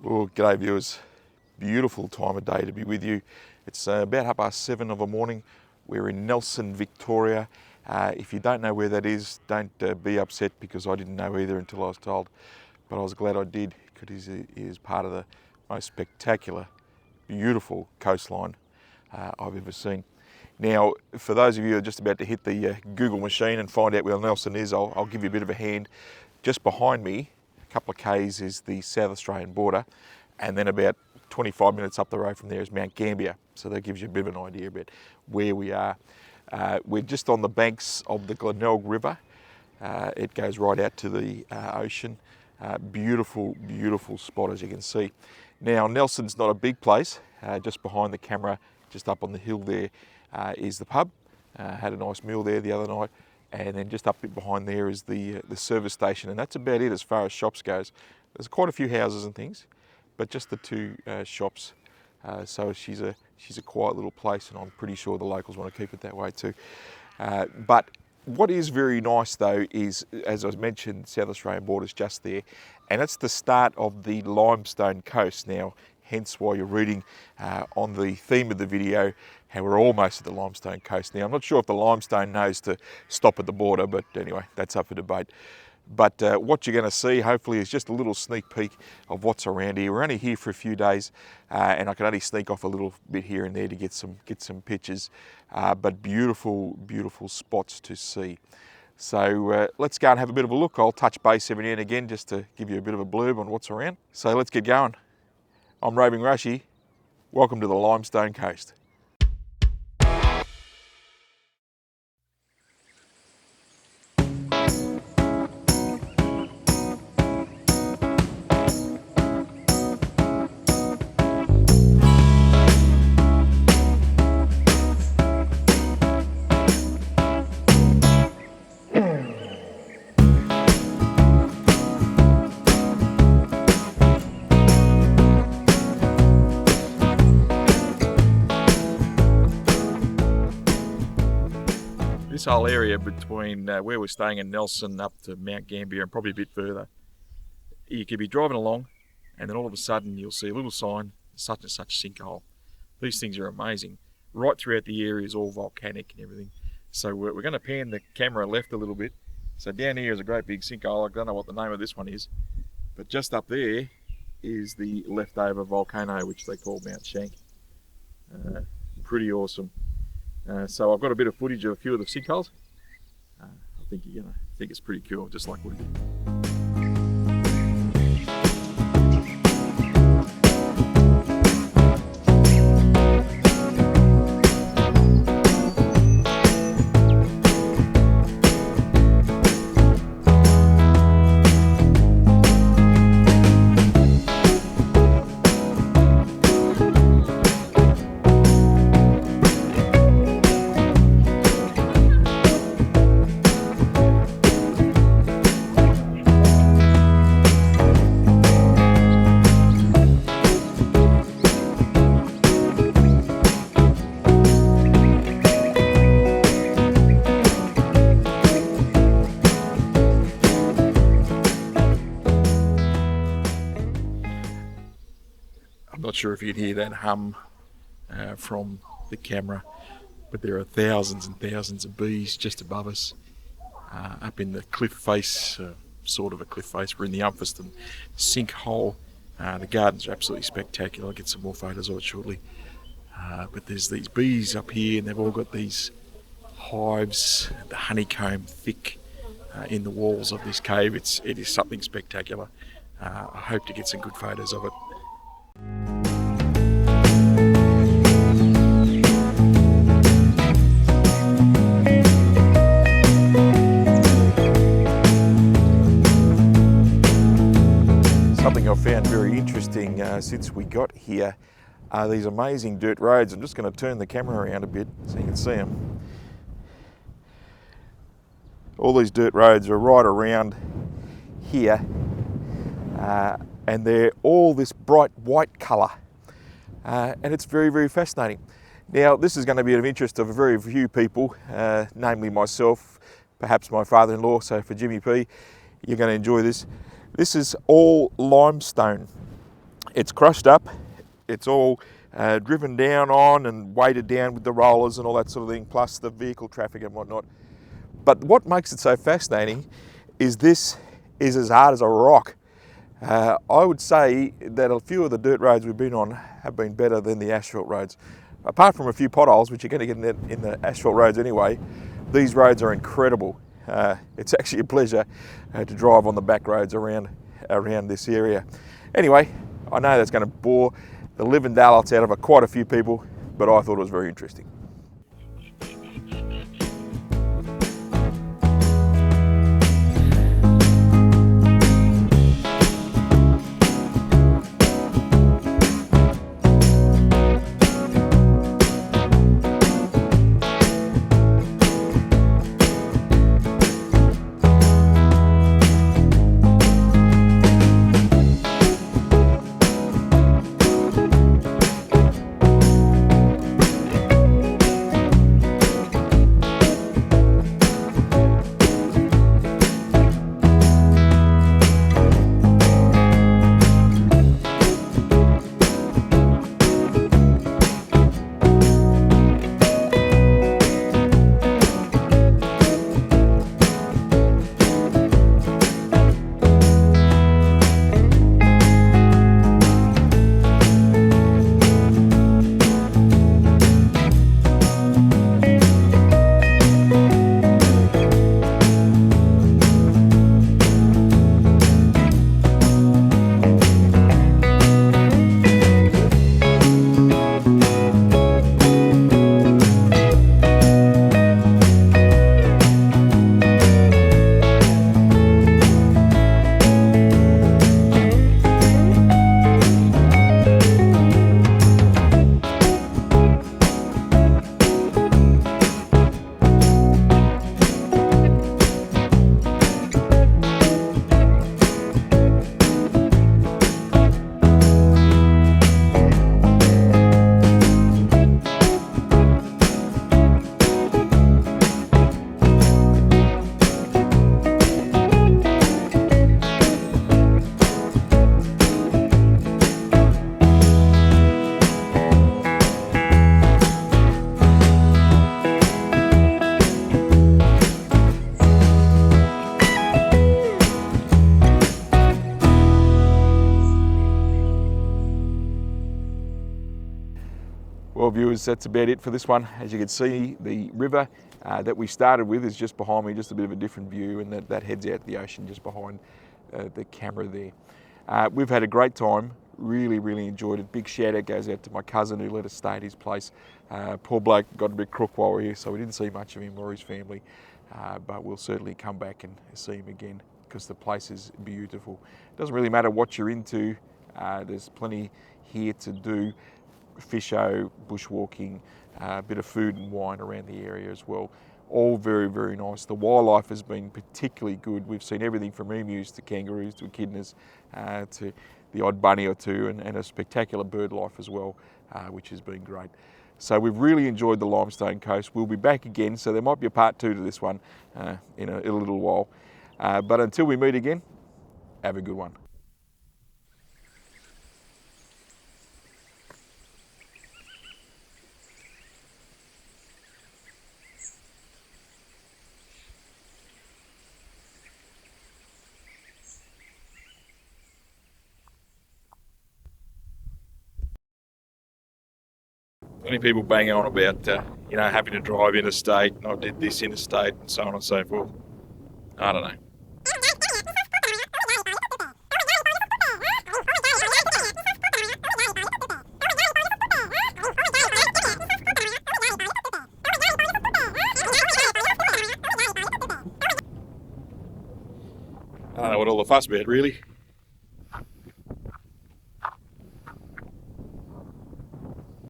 Well, g'day viewers. Beautiful time of day to be with you. It's about 7:30 of the morning. We're in Nelson, Victoria. If you don't know where that is, don't be upset because I didn't know either until I was told. But I was glad I did because it is part of the most spectacular, beautiful coastline I've ever seen. Now, for those of you who are just about to hit the Google machine and find out where Nelson is, I'll give you a bit of a hand. Just behind me, a couple of k's, is the South Australian border, and then about 25 minutes up the road from there is Mount Gambier. So that gives you a bit of an idea about where we are. We're just on the banks of the Glenelg River. It goes right out to the ocean. Beautiful, beautiful spot, as you can see. Now, Nelson's not a big place. Just behind the camera, just up on the hill there, is the pub. Had a nice meal there the other night. And then just up behind there is the service station, and that's about it as far as shops goes. There's quite a few houses and things, but just the two shops. So she's a quiet little place, and I'm pretty sure the locals want to keep it that way too. But what is very nice though is, as I mentioned, South Australian border's just there, and it's the start of the Limestone Coast now. Hence why you're reading on the theme of the video how we're almost at the Limestone Coast. Now, I'm not sure if the limestone knows to stop at the border, but anyway, that's up for debate. But what you're going to see, hopefully, is just a little sneak peek of what's around here. We're only here for a few days, and I can only sneak off a little bit here and there to get some pictures. But beautiful, beautiful spots to see. So let's go and have a bit of a look. I'll touch base every now and again just to give you a bit of a blurb on what's around. So let's get going. I'm Roving Rushy. Welcome to the Limestone Coast. This whole area between where we're staying in Nelson up to Mount Gambier and probably a bit further, you could be driving along and then all of a sudden you'll see a little sign, such and such sinkhole. These things are amazing. Right throughout the area is all volcanic and everything. So we're going to pan the camera left a little bit. So down here is a great big sinkhole. I don't know what the name of this one is, but just up there is the leftover volcano, which they call Mount Shank. Pretty awesome. So I've got a bit of footage of a few of the sinkholes. I think you're going to think it's pretty cool, just like Woody. I'm not sure if you can hear that hum from the camera, but there are thousands and thousands of bees just above us, up in the cliff face, sort of a cliff face. We're in the Umpherston sinkhole. The gardens are absolutely spectacular. I'll get some more photos of it shortly. But there's these bees up here, and they've all got these hives, the honeycomb thick in the walls of this cave. It is something spectacular. I hope to get some good photos of it. Something I found very interesting since we got here are these amazing dirt roads. I'm just going to turn the camera around a bit so you can see them. All these dirt roads are right around here, and they're all this bright white colour, and it's very, very fascinating. Now, this is going to be of interest of very few people, namely myself, perhaps my father-in-law. So for Jimmy P, you're going to enjoy this. This is all limestone. It's crushed up. It's all driven down on and weighted down with the rollers and all that sort of thing, plus the vehicle traffic and whatnot. But what makes it so fascinating is this is as hard as a rock. I would say that a few of the dirt roads we've been on have been better than the asphalt roads. Apart from a few potholes, which you're going to get in the asphalt roads anyway, these roads are incredible. It's actually a pleasure to drive on the back roads around this area. Anyway, I know that's going to bore the living daylights out of quite a few people, but I thought it was very interesting. Well, viewers, that's about it for this one. As you can see, the river that we started with is just behind me, just a bit of a different view, and that heads out to the ocean just behind the camera there. We've had a great time, really enjoyed it. Big shout out goes out to my cousin who let us stay at his place. Poor bloke got a bit crook while we were here, so we didn't see much of him or his family, but we'll certainly come back and see him again because the place is beautiful. It doesn't really matter what you're into, there's plenty here to do. Fisho, bushwalking, a bit of food and wine around the area as well. All very nice. The wildlife has been particularly good. We've seen everything from emus to kangaroos to echidnas to the odd bunny or two, and a spectacular bird life as well, which has been great. So we've really enjoyed the Limestone Coast. We'll be back again, so there might be a part 2 to this one in a little while. But until we meet again, have a good one. Many people banging on about, having to drive interstate, and I did this interstate, and so on and so forth. I don't know. I don't know what all the fuss about, really.